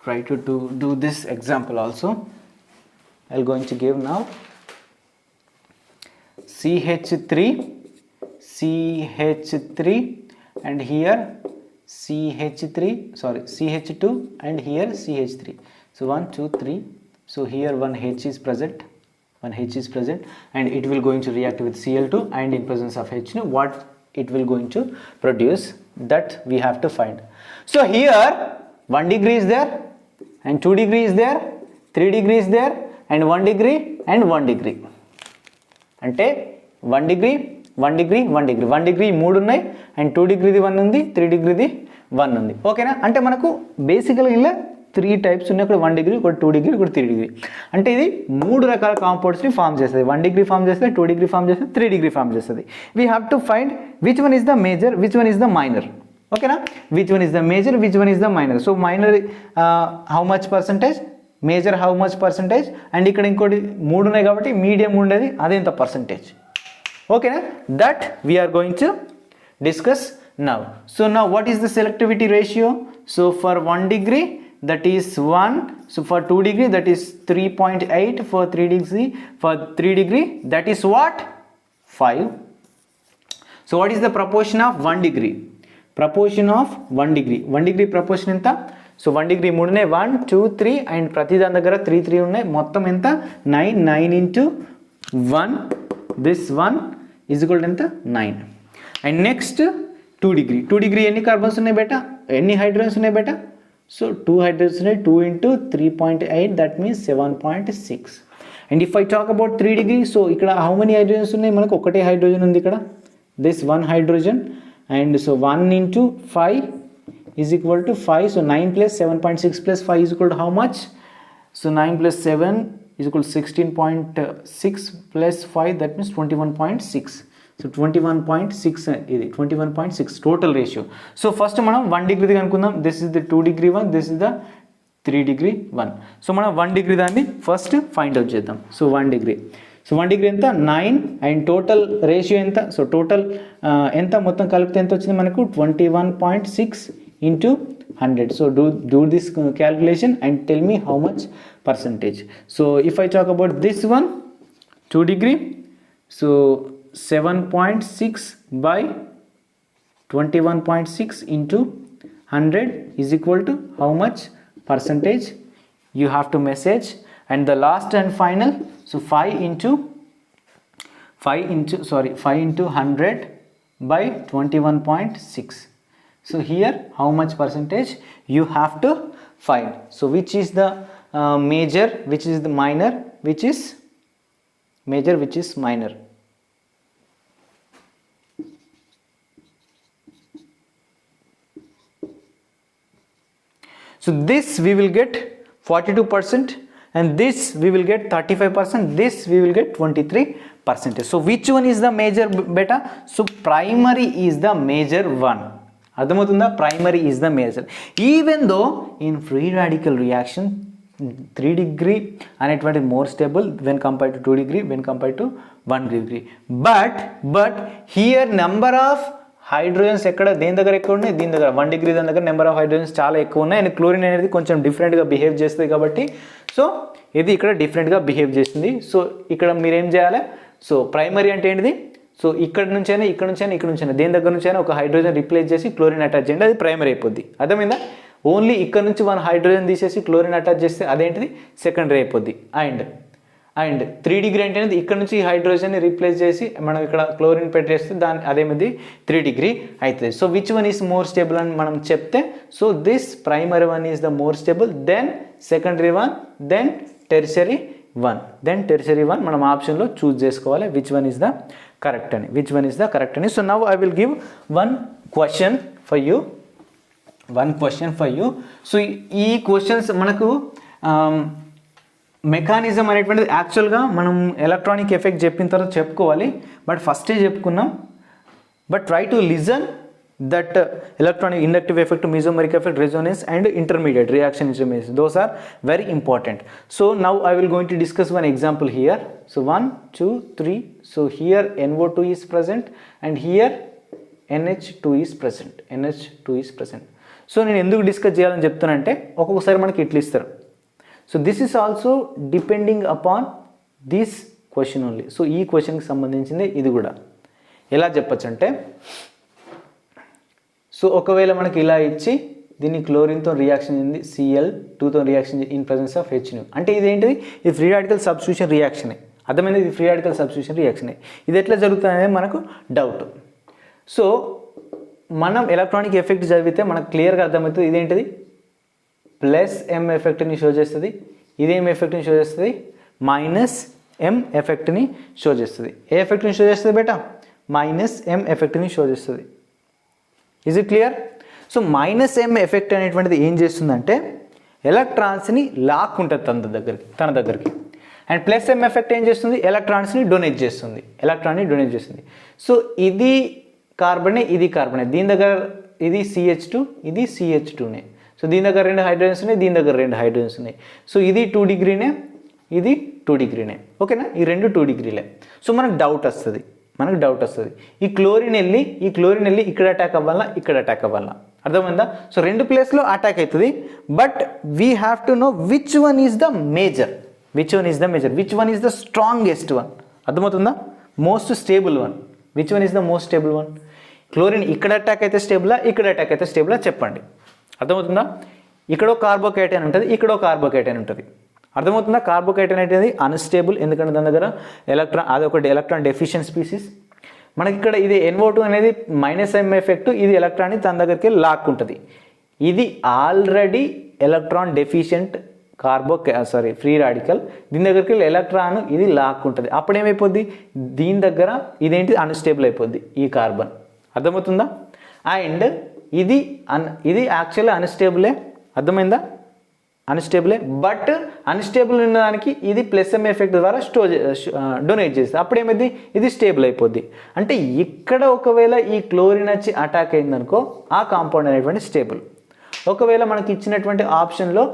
Try to do this example also. I'm going to give now CH3, and here CH2, and here CH3. So 1 2 3. So here one H is present, and it will going to react with Cl2, and in presence of H, what it will going to produce, that we have to find. So here 1 degree is there, and 2 degree is there, 3 degree is there, and 1 degree and 1 degree. అంటే 1 degree 1 degree 1 degree 1 degree 3 ఉన్నాయి, అండ్ 2 degree ది 1 ఉంది, 3 degree ది 1 ఉంది. ఓకేనా. అంటే మనకు బేసికల్గా ఇలా 3 టైప్స్ ఉన్నాయి, ఇక్కడ 1 degree, ఒకటి 2 degree, ఒకటి 3 degree. అంటే ఇది 3 రకాల కాంపౌండ్స్ని ఫామ్ చేస్తుంది. 1 degree ఫామ్ చేస్తుంది, 2 degree ఫామ్ చేస్తుంది, 3 degree ఫామ్ చేస్తుంది. We have to find which one is the major, which one is the minor. ఓకేనా. Which one is the major, which one is the minor. So minor how much percentage, major how much percentage, and ఇక్కడ ఇంకోటి 3 ఉన్నాయి కాబట్టి మీడియం ఉండేది అదేంత పర్సంటేజ్. ఓకేనా. That we are going to discuss now. So now what is the selectivity ratio? So for 1 degree that is 1, so for 2 degree that is 3.8, for 3 degree that is what 5. So what is the proportion of 1 degree? Proportion of 1 degree, 1 degree proportion ఎంత? సో 1 degree 3 ఉన్నాయి, 1 2 3, అండ్ ప్రతి దాని దగ్గర 3 ఉన్నాయి, మొత్తం ఎంత 9 into 1, this 1 is equal to ఎంత 9. అండ్ నెక్స్ట్ 2 degree, 2 degree ఎన్ని కార్బన్స్ ఉన్నాయి బేటా, ఎన్ని హైడ్రోజన్స్ ఉన్నాయి బేటా? సో 2 hydrogens ఉన్నాయి, 2 into 3.8, that means 7.6. And if I talk about 3 degree, so ఇక్కడ హౌ మెనీ హైడ్రోజన్స్ ఉన్నాయి, మనకు ఒకటే హైడ్రోజన్ ఉంది ఇక్కడ, this 1 hydrogen, and so 1 into 5 is equal to 5. So 9 plus 7.6 plus 5 is equal to how much? So 9 plus 7 is equal to 16.6 plus 5, that means 21.6. So 21.6 ఇది 21.6 total ratio. So first మనం 1 degree కనుక్కుందాం. This is the 2 degree one, this is the 3 degree one. So మనం 1 degree దాన్ని ఫస్ట్ ఫైండ్ అవుట్ చేద్దాం. So 1 degree. సో 1 డిగ్రీ ఎంత 9 అండ్ టోటల్ రేషియో ఎంత సో టోటల్ ఎంత మొత్తం కలిపితే ఎంత వచ్చింది మనకు 21.6 into 100. So do this calculation and tell me how much percentage. So if I talk about this one 2 degree, so 7.6 by 21.6 into 100 is equal to how much percentage you have to message. And the last and final, so 5 into 100 by 21.6. So here how much percentage you have to find. So which is the major, which is the minor, which is major, which is minor. So this we will get 42% and this we will get 35%, this we will get 23%. So which one is the major beta? So primary is the major one. అర్థమవుతుందా? Primary is the major. Even though in free radical reaction 3 degree అనేటువంటి more stable when compare to 2 degree, when compare to 1 degree. But here number of hydrogens ఎక్కడ దేని దగ్గర ఎక్కువ ఉన్నాయి? దీని దగ్గర 1 డిగ్రీ దాని దగ్గర నెంబర్ ఆఫ్ హైడ్రోజన్స్ చాలా ఎక్కువ ఉన్నాయి. అండ్ క్లోరిన్ అనేది కొంచెం డిఫరెంట్గా బిహేవ్ చేస్తుంది కాబట్టి సో ఇది ఇక్కడ డిఫరెంట్గా బిహేవ్ చేస్తుంది. సో ఇక్కడ మీరేం చేయాలి? సో ప్రైమరీ అంటే ఏంటిది? సో ఇక్కడ నుంచైనా దేని దగ్గర నుంచైనా ఒక హైడ్రోజన్ రిప్లేస్ చేసి క్లోరిన్ అటాచ్ చేయండి, అది ప్రైమరీ అయిపోద్ది. అర్థమైందా? ఓన్లీ ఇక్కడ నుంచి 1 హైడ్రోజన్ తీసేసి క్లోరిన్ అటాచ్ చేస్తే అదేంటిది సెకండరీ అయిపోద్ది. అండ్ 3 డిగ్రీ అంటే ఇక్కడ నుంచి హైడ్రోజన్ని రీప్లేస్ చేసి మనం ఇక్కడ క్లోరిన్ పెట్టేస్తే అదేమిది 3 డిగ్రీ అవుతుంది. So which one is more stable అని మనం చెప్తే so this primary one is the more stable, then secondary one, then tertiary one మనం ఆప్షన్లో చూస్ చేసుకోవాలి which one is the correct అని. So now I will give one question for you. So ఈ క్వశ్చన్స్ మనకు మెకానిజం అనేటువంటిది యాక్చువల్గా మనం ఎలక్ట్రానిక్ ఎఫెక్ట్ చెప్పిన తర్వాత చెప్పుకోవాలి, బట్ ఫస్టే చెప్పుకున్నాం. But try to listen that electronic inductive effect, mesomeric effect, resonance and intermediate reaction intermediates, those are very important. So now I will going to discuss one example here. So 1 2 3, so here NO2 is present and here NH2 is present. So నేను ఎందుకు డిస్కస్ చేయాలని చెప్తానంటే ఒక్కొక్కసారి మనకి ఇట్లా ఇస్తారు. So this is also depending upon this question only. So ఈ క్వశ్చన్కి సంబంధించింది ఇది కూడా. ఎలా చెప్పచ్చు అంటే సో ఒకవేళ మనకి ఇలా ఇచ్చి దీన్ని క్లోరిన్తో రియాక్షన్ అయింది, Cl2తో reaction in presence of H2, అంటే ఇదేంటిది? ఇది ఫ్రీ రాడికల్ సబ్స్టిట్యూషన్ రియాక్షనే. అర్థమైంది? ఇది ఫ్రీ రాడికల్ సబ్స్టిట్యూషన్ రియాక్షనే. ఇది ఎట్లా జరుగుతుంది అనేది మనకు డౌట్. సో మనం ఎలక్ట్రానిక్ ఎఫెక్ట్ చదివితే మనకు క్లియర్గా అర్థమవుతుంది. ఇదేంటిది? +m ఎఫెక్ట్ని షో చేస్తుంది. ఇదేం ఎఫెక్ట్ని షో చేస్తుంది? -m ఎఫెక్ట్ని షో చేస్తుంది. ఏ ఎఫెక్ట్ని షో చేస్తుంది బేటా? -m ఎఫెక్ట్ని షో చేస్తుంది. Is it clear? So -m effect అనేటువంటిది ఏం చేస్తుందంటే ఎలక్ట్రాన్స్ని లాక్కుంటుంది తన దగ్గరికి. అండ్ +m ఎఫెక్ట్ ఏం చేస్తుంది? ఎలక్ట్రాన్స్ని డొనేట్ చేస్తుంది. సో ఇది కార్బనే, ఇది కార్బనే. దీని దగ్గర ఇది CH2, ఇది CH2నే. సో దీని దగ్గర 2 హైడ్రోజన్స్ ఉన్నాయి, దీని దగ్గర 2 హైడ్రోజన్స్ ఉన్నాయి. సో ఇది 2 డిగ్రీనే, ఇది 2 డిగ్రీనే. ఓకేనా? ఈ 2 2 డిగ్రీలే. సో మనకు డౌట్ వస్తుంది. ఈ క్లోరిన్ వెళ్ళి ఇక్కడ అటాక్ అవ్వాలా, ఇక్కడ అటాక్ అవ్వాలా? అర్థమైందా? సో 2 ప్లేస్లో అటాక్ అవుతుంది. But we have to know which one is the major, which one is the strongest one. అర్థమవుతుందా? Most stable one. Which one is the most stable one? Chlorine ఇక్కడ అటాక్ అయితే స్టేబులా, ఇక్కడ అటాక్ అయితే స్టేబులా? చెప్పండి. అర్థమవుతుందా? ఇక్కడో కార్బోకేటైన్ ఉంటుంది, ఇక్కడో కార్బోకేటైన్ ఉంటుంది. అర్థమవుతుందా? కార్బోకేటైన్ అనేది అన్స్టేబుల్, ఎందుకంటే దాని దగ్గర అదొకటి ఎలక్ట్రాన్ డెఫిషియెంట్ స్పీసీస్. మనకి ఇక్కడ ఇది NO2 అనేది -m ఎఫెక్ట్, ఇది ఎలక్ట్రాన్ని తన దగ్గరికి లాక్కుంటుంది. ఇది already electron deficient free radical. దీని దగ్గరికి ఎలక్ట్రాన్ ఇది లాక్కుంటుంది. అప్పుడు ఏమైపోద్ది? దీని దగ్గర ఇదేంటి? అన్స్టేబుల్ అయిపోద్ది ఈ కార్బన్. అర్థమవుతుందా? అండ్ ఇది యాక్చువల్లీ అన్స్టేబులే. అర్థమైందా? అన్స్టేబులే. బట్ అన్స్టేబుల్ ఉన్నదానికి ఇది +m ఎఫెక్ట్ ద్వారా డొనేట్ చేస్తుంది. అప్పుడు ఏమైంది? ఇది స్టేబుల్ అయిపోద్ది. అంటే ఇక్కడ ఒకవేళ ఈ క్లోరిన్ వచ్చి అటాక్ అయిందనుకో ఆ కాంపౌండ్ అనేటువంటి స్టేబుల్. ఒకవేళ మనకి ఇచ్చినటువంటి ఆప్షన్లో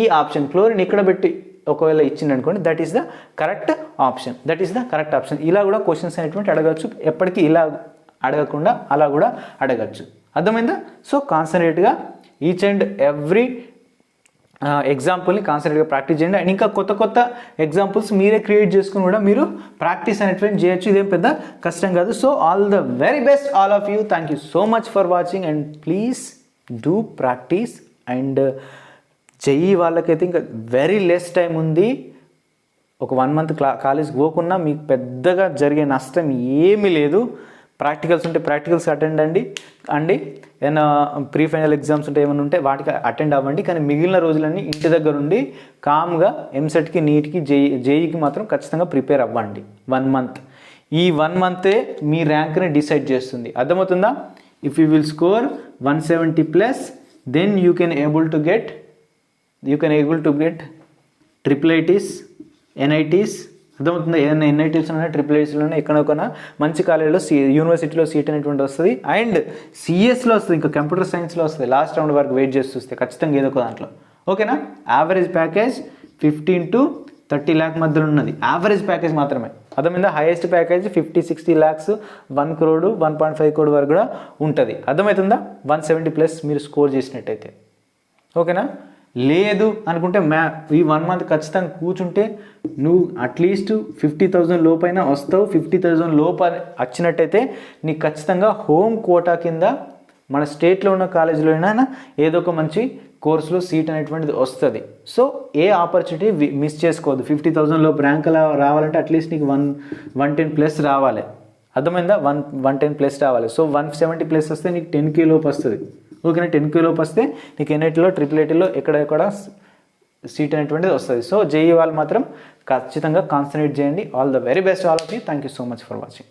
ఈ ఆప్షన్ క్లోరిన్ ఇక్కడ పెట్టి ఒకవేళ ఇచ్చింది అనుకోండి, that is the correct option. ఇలా కూడా క్వశ్చన్స్ అనేటువంటి అడగచ్చు, ఎప్పటికీ ఇలా అడగకుండా అలా కూడా అడగచ్చు. అర్థమైందా? సో కాన్సన్ట్రేట్గా ఈచ్ అండ్ ఎవ్రీ ఎగ్జాంపుల్ని కాన్సన్ట్రేట్గా ప్రాక్టీస్ చేయండి. అండ్ ఇంకా కొత్త ఎగ్జాంపుల్స్ మీరే క్రియేట్ చేసుకుని కూడా మీరు ప్రాక్టీస్ అనేటువంటి చేయొచ్చు. ఇదేం పెద్ద కష్టం కాదు. So all the very best all of you. Thank you so much for watching and please do practice. And చెయ్యి వాళ్ళకైతే ఇంకా వెరీ లెస్ టైం ఉంది. ఒక 1 month కాలేజ్కి పోకున్నా మీకు పెద్దగా జరిగే నష్టం ఏమీ లేదు. ప్రాక్టికల్స్ ఉంటే ప్రాక్టికల్స్ అటెండ్ అండి. ఏమైనా ప్రీ ఫైనల్ ఎగ్జామ్స్ ఉంటే ఏమైనా ఉంటే వాటికి అటెండ్ అవ్వండి. కానీ మిగిలిన రోజులన్నీ ఇంటి దగ్గర ఉండి కామ్గా ఎంసెట్కి, నీట్కి, జేఈకి మాత్రం ఖచ్చితంగా ప్రిపేర్ అవ్వండి. 1 month. ఈ 1 month మీ ర్యాంక్ని డిసైడ్ చేస్తుంది. అర్థమవుతుందా? If you will score 170+, then you can able to get IITs, NITs. అర్థమవుతుందా? ఏదైనా NITస్లోనే, IIITస్లోనే ఎక్కడొకనా మంచి కాలేజీలో యూనివర్సిటీలో సీట్ అనేటువంటి వస్తుంది. అండ్ సిఎస్లో వస్తుంది, ఇంకా కంప్యూటర్ సైన్స్లో వస్తుంది. లాస్ట్ రౌండ్ వరకు వెయిట్ చేసి చూస్తే ఖచ్చితంగా ఏదో ఒక దాంట్లో. ఓకేనా? యావరేజ్ ప్యాకేజ్ 15 to 30 lakh మధ్యలో ఉన్నది. యావరేజ్ ప్యాకేజ్ మాత్రమే. అర్థమైందా? Highest package 50-60 lakhs, 1 crore, 1.5 crore వరకు కూడా ఉంటుంది. అర్థమవుతుందా? 170+ మీరు స్కోర్ చేసినట్టయితే. ఓకేనా? లేదు అనుకుంటే ఈ 1 month ఖచ్చితంగా కూర్చుంటే నువ్వు అట్లీస్ట్ 50,000 లోపైనా వస్తావు. 50,000 లోపు వచ్చినట్టయితే నీకు ఖచ్చితంగా హోమ్ కోటా కింద మన స్టేట్లో ఉన్న కాలేజీలో అయినా ఏదో ఒక మంచి కోర్సులో సీట్ అనేటువంటిది వస్తుంది. సో ఏ ఆపర్చునిటీ మిస్ చేసుకోవద్దు. 50,000 లోపు ర్యాంక్ రావాలంటే అట్లీస్ట్ నీకు 110+ రావాలి. అర్థమైందా? 110+ రావాలి. సో 170+ వస్తే నీకు 10K లోపు వస్తుంది. ఓకేనా? 10K లోపు వస్తే నీకు NITలో, IIITలో ఎక్కడ సీట్ అనేటువంటిది వస్తుంది. సో జేఈ వాళ్ళు మాత్రం ఖచ్చితంగా కాన్సన్ట్రేట్ చేయండి. All the very best all of you. Thank you so much for watching.